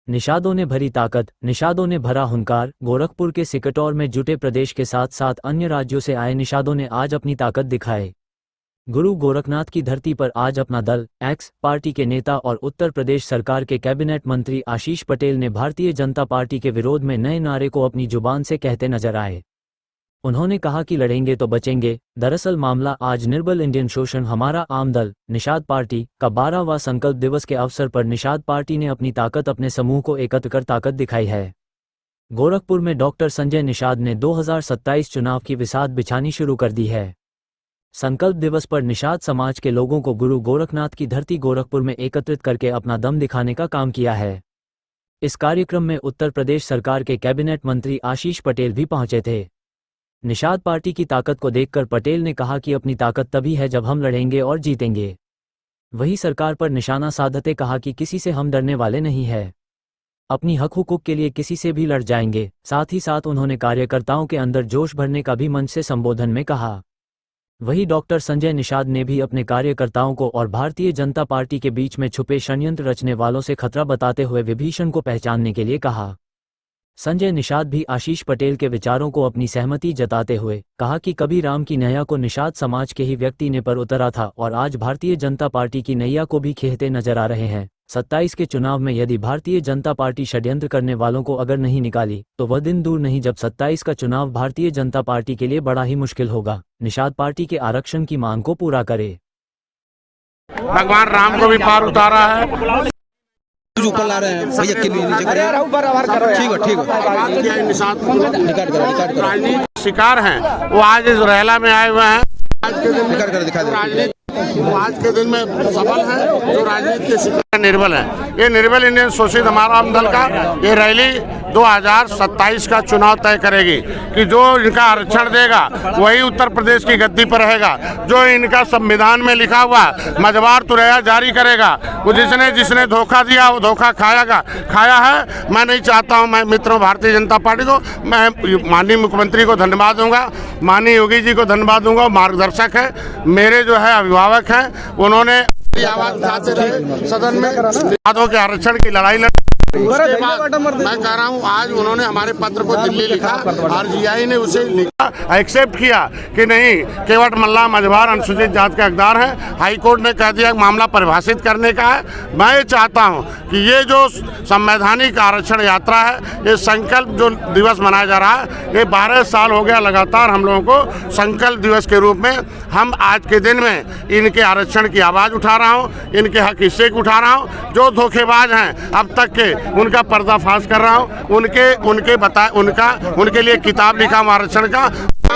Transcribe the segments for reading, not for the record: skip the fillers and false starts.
निषादों ने भरी ताकत, निषादों ने भरा हुंकार। गोरखपुर के सिकटौर में जुटे प्रदेश के साथ साथ अन्य राज्यों से आए निषादों ने आज अपनी ताकत दिखाई। गुरु गोरखनाथ की धरती पर आज अपना दल, एक्स पार्टी के नेता और उत्तर प्रदेश सरकार के कैबिनेट मंत्री आशीष पटेल ने भारतीय जनता पार्टी के विरोध में नए नारे को अपनी जुबान से कहते नजर आए। उन्होंने कहा कि लड़ेंगे तो बचेंगे। दरअसल मामला आज निर्बल इंडियन शोषण हमारा आम दल निषाद पार्टी का 12वां संकल्प दिवस के अवसर पर निषाद पार्टी ने अपनी ताकत अपने समूह को एकत्र कर ताकत दिखाई है। गोरखपुर में डॉक्टर संजय निषाद ने 2027 चुनाव की विसात बिछानी शुरू कर दी है। संकल्प दिवस पर निषाद समाज के लोगों को गुरु गोरखनाथ की धरती गोरखपुर में एकत्रित करके अपना दम दिखाने का काम किया है। इस कार्यक्रम में उत्तर प्रदेश सरकार के कैबिनेट मंत्री आशीष पटेल भी पहुंचे थे। निषाद पार्टी की ताकत को देखकर पटेल ने कहा कि अपनी ताकत तभी है जब हम लड़ेंगे और जीतेंगे। वही सरकार पर निशाना साधते कहा कि किसी से हम डरने वाले नहीं हैं, अपनी हक हुकूक के लिए किसी से भी लड़ जाएंगे। साथ ही साथ उन्होंने कार्यकर्ताओं के अंदर जोश भरने का भी मंच से संबोधन में कहा। वही डॉक्टर संजय निषाद ने भी अपने कार्यकर्ताओं को और भारतीय जनता पार्टी के बीच में छुपे षड्यंत्र रचने वालों से खतरा बताते हुए विभीषण को पहचानने के लिए कहा। संजय निषाद भी आशीष पटेल के विचारों को अपनी सहमति जताते हुए कहा कि कभी राम की नैया को निषाद समाज के ही व्यक्ति ने पर उतरा था और आज भारतीय जनता पार्टी की नैया को भी खेहते नजर आ रहे हैं। 27 के चुनाव में यदि भारतीय जनता पार्टी षड्यंत्र करने वालों को अगर नहीं निकाली तो वह दिन दूर नहीं जब 27 का चुनाव भारतीय जनता पार्टी के लिए बड़ा ही मुश्किल होगा। निषाद पार्टी के आरक्षण की मांग को पूरा करे। भगवान राम को भी पार उतारा है। ऊपर ला रहे हैं भैया के नीचे ठीक है निकाल कर राजनीति शिकार हैं वो आज इस रैला में आए हुए हैं। आज के दिन निकाल कर दिखा दे। वो आज के दिन में सफल है जो राजनीति के शिकार निर्बल है। ये निर्बल इंडियन शोषित हमारा आम दल का ये रैली 2027 का चुनाव तय करेगी कि जो इनका आरक्षण देगा वही उत्तर प्रदेश की गद्दी पर रहेगा। जो इनका संविधान में लिखा हुआ मजबार तुरैया जारी करेगा। वो जिसने धोखा दिया वो धोखा खाया है। मैं नहीं चाहता हूं, मैं मित्रों भारतीय जनता पार्टी को मैं माननीय मुख्यमंत्री को धन्यवाद दूंगा, माननीय योगी जी को धन्यवाद दूंगा। मार्गदर्शक है मेरे जो है अभिभावक हैं, उन्होंने आवाज उठाते रहे सदन में निषादों के आरक्षण की लड़ाई उसके बाद मैं कह रहा हूँ आज उन्होंने हमारे पत्र को दिल्ली लिखा और जीआई ने उसे लिखा एक्सेप्ट किया कि नहीं केवट मल्ला मझवार अनुसूचित जात के हकदार हैं। हाई कोर्ट ने कह दिया मामला परिभाषित करने का है। मैं ये चाहता हूँ कि ये जो संवैधानिक आरक्षण यात्रा है, ये संकल्प जो दिवस मनाया जा रहा है, ये 12 साल हो गया लगातार हम लोगों को संकल्प दिवस के रूप में हम आज के दिन में इनके आरक्षण की आवाज़ उठा रहा हूँ, इनके हक हिस्से को उठा रहा हूँ। जो धोखेबाज हैं अब तक के उनका पर्दाफाश कर रहा हूँ। उनके लिए किताब लिखा आरक्षण का।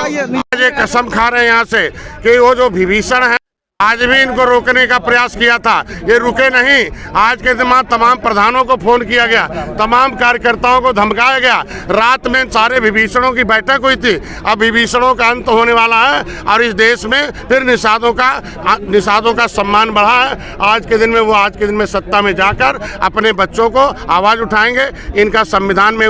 ये कसम खा रहे हैं यहाँ से कि वो जो विभीषण है आज भी इनको रोकने का प्रयास किया था, ये रुके नहीं। आज के दिन तमाम प्रधानों को फोन किया गया, तमाम कार्यकर्ताओं को धमकाया गया। रात में सारे विभीषणों की बैठक हुई थी। अब विभीषणों का अंत होने वाला है और इस देश में फिर निषादों का सम्मान बढ़ा है। आज के दिन में सत्ता में जाकर अपने बच्चों को आवाज़ उठाएंगे। इनका संविधान में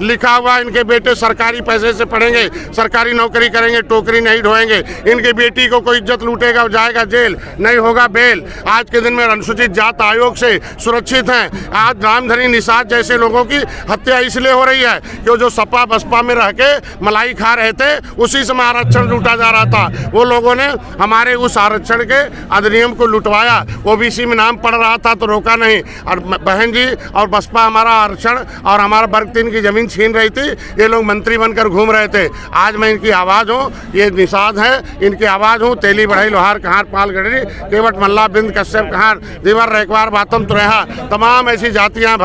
लिखा हुआ इनके बेटे सरकारी पैसे से पढ़ेंगे, सरकारी नौकरी करेंगे, टोकरी नहीं ढोएंगे। इनकी बेटी को कोई इज्जत लूटेगा जाएगा जेल, नहीं होगा बेल। आज के दिन में अनुसूचित जात आयोग से सुरक्षित हैं। आज रामधनी निषाद जैसे लोगों की हत्या इसलिए हो रही है कि जो सपा बसपा में रह के मलाई खा रहे थे, उसी समय आरक्षण लूटा जा रहा था। वो लोगों ने हमारे उस आरक्षण के अधिनियम को लुटवाया। ओबीसी में नाम पड़ रहा था तो रोका नहीं। और बहन जी और बसपा हमारा आरक्षण और हमारा वर्ग 3 की जमीन छीन रही थी। ये लोग मंत्री बनकर घूम रहे थे। आज मैं इनकी आवाज़ हूँ, ये निषाद है, इनकी आवाज़ हूँ। तेली बढ़ई लोहार कहार पालगढ़ी केवट मल्ला बिंद कश्यप कहार दिवर रेखवार बातम तुरैहा, तमाम ऐसी जातियां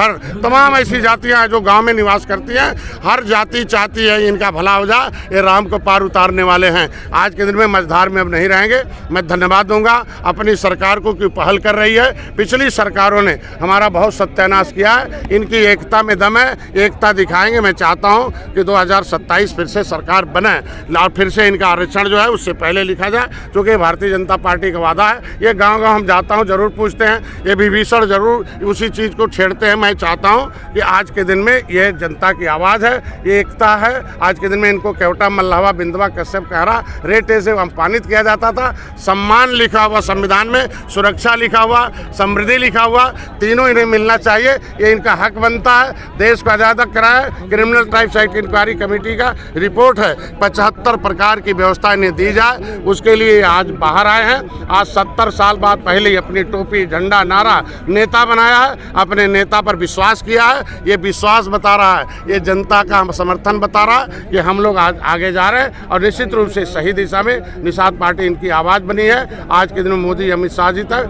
तमाम ऐसी जातियां जो गांव में निवास करती हैं। हर जाति चाहती है इनका भला हो जाए। ये राम को पार उतारने वाले हैं। आज के दिन में मझधार में अब नहीं रहेंगे। मैं धन्यवाद दूंगा अपनी सरकार को कि पहल कर रही है। पिछली सरकारों ने हमारा बहुत सत्यानाश किया है। इनकी एकता में दम है, एकता दिखाएंगे। मैं चाहता हूं कि 2027 फिर से सरकार बने और फिर से इनका आरक्षण जो है उससे पहले लिखा जाए, क्योंकि भारतीय जनता पार्टी पार्टी का वादा है। ये गांव-गांव हम जाता हूं, जरूर पूछते हैं, ये विभीषण जरूर उसी चीज़ को छेड़ते हैं। मैं चाहता हूं कि आज के दिन में ये जनता की आवाज़ है, ये एकता है। आज के दिन में इनको केवटा, मल्लावा, बिंदवा, कश्यप, कहरा, रेटे से अपमानित किया जाता था। सम्मान लिखा हुआ संविधान में, सुरक्षा लिखा हुआ, समृद्धि लिखा हुआ, तीनों इन्हें मिलना चाहिए। ये इनका हक बनता है। देश को आज़ाद कराए। Criminal tribes act inquiry committee का रिपोर्ट है, 75 प्रकार की व्यवस्था इन्हें दी जाए, उसके लिए आज बाहर आए हैं। आज 70 साल बाद पहले ही अपनी टोपी, झंडा, नारा नेता बनाया है, अपने नेता पर विश्वास किया है। ये विश्वास बता रहा है, ये जनता का समर्थन बता रहा है कि हम लोग आज आगे जा रहे हैं और निश्चित रूप से सही दिशा में निषाद पार्टी इनकी आवाज़ बनी है। आज के दिन में मोदी, अमित शाह जी तक,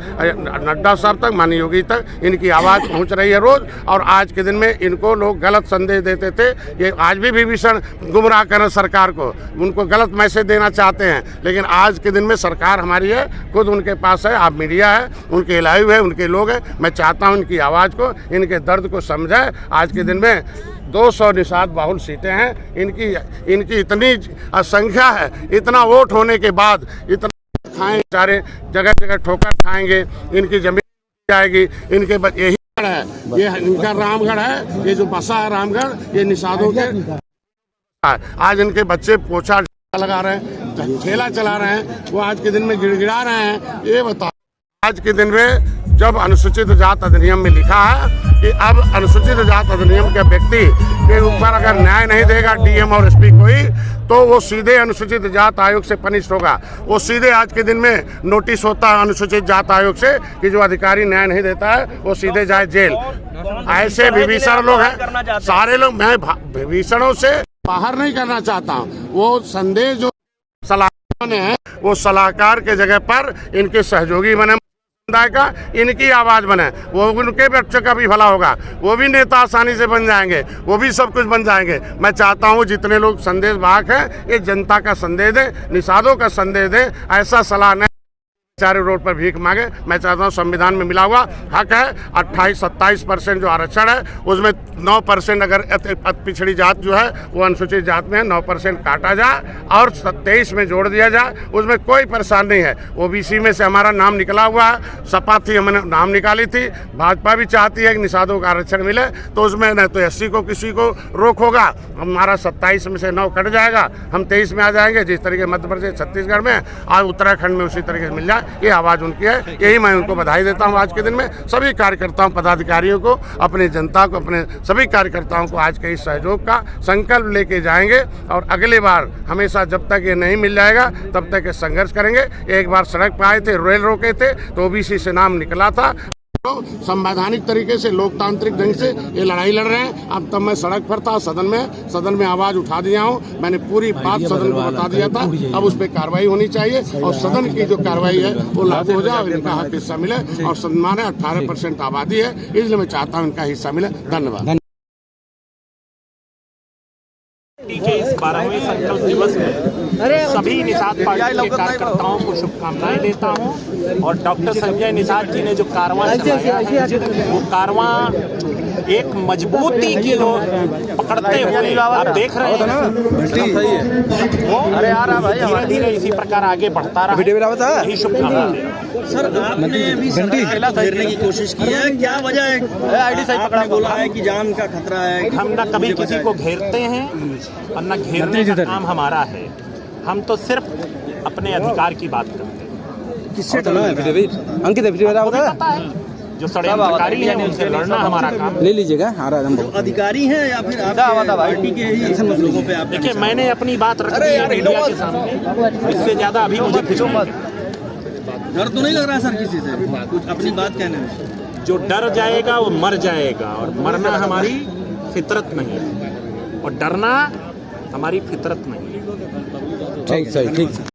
नड्डा साहब तक, माननीय योगी तक इनकी आवाज़ पहुँच रही है रोज़। और आज के दिन में इनको लोग गलत संदेश देते थे, ये आज भी विभीषण गुमराह करें सरकार को, उनको गलत मैसेज देना चाहते हैं, लेकिन आज के दिन में सरकार हमारी है, खुद उनके पास है, आप मीडिया है, उनके लाइव है, उनके लोग हैं। मैं चाहता हूं इनकी आवाज़ को, इनके दर्द को समझे। आज के दिन में 200 निषाद बाहुल सीटें हैं, इनकी इतनी संख्या है, इतना वोट होने के बाद इतना खाएं, सारे जगह जगह ठोकर खाएंगे, इनकी जमीन जाएगी, इनके यही है, ये इनका रामगढ़ है, ये जो बसा है रामगढ़, ये निषादों के। आज इनके बच्चे पोछा लगा रहे हैं, ठेला चला रहे हैं, वो आज के दिन में गिड़गिड़ा रहे हैं। ये बताओ, आज के दिन में जब अनुसूचित जात अधिनियम में लिखा है कि अब अनुसूचित जात अधिनियम के व्यक्ति के ऊपर अगर न्याय नहीं देगा डीएम और एसपी कोई, तो वो सीधे अनुसूचित जात आयोग से पनिश होगा। वो सीधे आज के दिन में नोटिस होता है अनुसूचित जात आयोग से कि जो अधिकारी न्याय नहीं देता है वो सीधे जाए जेल। ऐसे विभीषण लोग हैं, सारे लोग। मैं विभीषणों से बाहर नहीं करना चाहता हूँ। वो संदेश जो सलाहकार ने है, वो सलाहकार के जगह पर इनके सहयोगी बने, का इनकी आवाज़ बने, वो उनके बच्चों का भी भला होगा, वो भी नेता आसानी से बन जाएंगे, वो भी सब कुछ बन जाएंगे। मैं चाहता हूँ जितने लोग संदेश वाहक हैं, ये जनता का संदेश दें, निषादों का संदेश दें। ऐसा सलाह नहीं चारों रोड पर भीख मांगे। मैं चाहता हूँ संविधान में मिला हुआ हक है, 28-27% जो आरक्षण है, उसमें 9% अगर पिछड़ी जात जो है वो अनुसूचित जात में है, 9% काटा जाए और 23 में जोड़ दिया जाए, उसमें कोई परेशान नहीं है। ओबीसी में से हमारा नाम निकला हुआ है, सपा थी, हमने नाम निकाली थी, भाजपा भी चाहती है कि निषादों का आरक्षण मिले, तो उसमें न तो एससी को किसी को रोक होगा, हमारा 27 में से 9 कट जाएगा, हम 23 में आ जाएंगे। जिस तरीके मध्य प्रदेश, छत्तीसगढ़ में, आज उत्तराखंड में उसी तरीके से मिल जाए, ये आवाज़ उनकी है। यही मैं उनको बधाई देता हूँ। आज के दिन में सभी कार्यकर्ताओं, पदाधिकारियों को, अपनी जनता को, अपने सभी कार्यकर्ताओं को आज के इस सहयोग का संकल्प लेके जाएंगे और अगली बार हमेशा जब तक ये नहीं मिल जाएगा तब तक ये संघर्ष करेंगे। एक बार सड़क पर आए थे, रेल रोके थे, तो ओबीसी से नाम निकला था। संवैधानिक तरीके से, लोकतांत्रिक ढंग से ये लड़ाई लड़ रहे हैं। अब तब मैं सड़क पर था, सदन में आवाज उठा दिया हूँ, मैंने पूरी बात सदन को बता दिया था। अब उस पर कार्रवाई होनी चाहिए और सदन की जो कार्रवाई है वो लागू हो जाए, इनका हक हिस्सा मिले। और सम्मान है, 18% आबादी है, इसलिए मैं चाहता हूँ इनका हिस्सा मिले। धन्यवाद। के इस 12वें संकल्प दिवस में सभी निषाद पार्टी के कार्यकर्ताओं को शुभकामनाएं देता हूं। और डॉक्टर संजय निषाद जी ने जो कारवां चलाया है, वो कारवां एक मजबूती की जो पकड़ते हुए आप देख रहे हैं, वो धीरे धीरे इसी प्रकार आगे बढ़ता रहा। यही शुभकामना दे रहा हूं। सर, आपने भी पहला घेरने की कोशिश की है, क्या वजह है? आईडी साहब पकड़ा, बोला है कि जान का खतरा है। हम न कभी किसी को घेरते हैं और न घेरने का काम हमारा है। हम तो सिर्फ अपने अधिकार की बात करते हैं। किससे अंकित पता है जो षड्यंत्रकारी है उनसे लड़ना हमारा काम। ले लीजिएगा। तो अधिकारी हैं या फिर आप पार्टी के ही लोगों पे आप? देखिए, मैंने अपनी बात रख दी है मीडिया के सामने, इससे ज्यादा अभी मुझे कुछ नहीं। डर तो नहीं लग रहा सर किसी से कुछ अपनी बात कहने में? जो डर जाएगा वो मर जाएगा, और मरना हमारी फितरत नहीं है, और डरना हमारी फितरत नहीं है। ठीक सही, ठीक।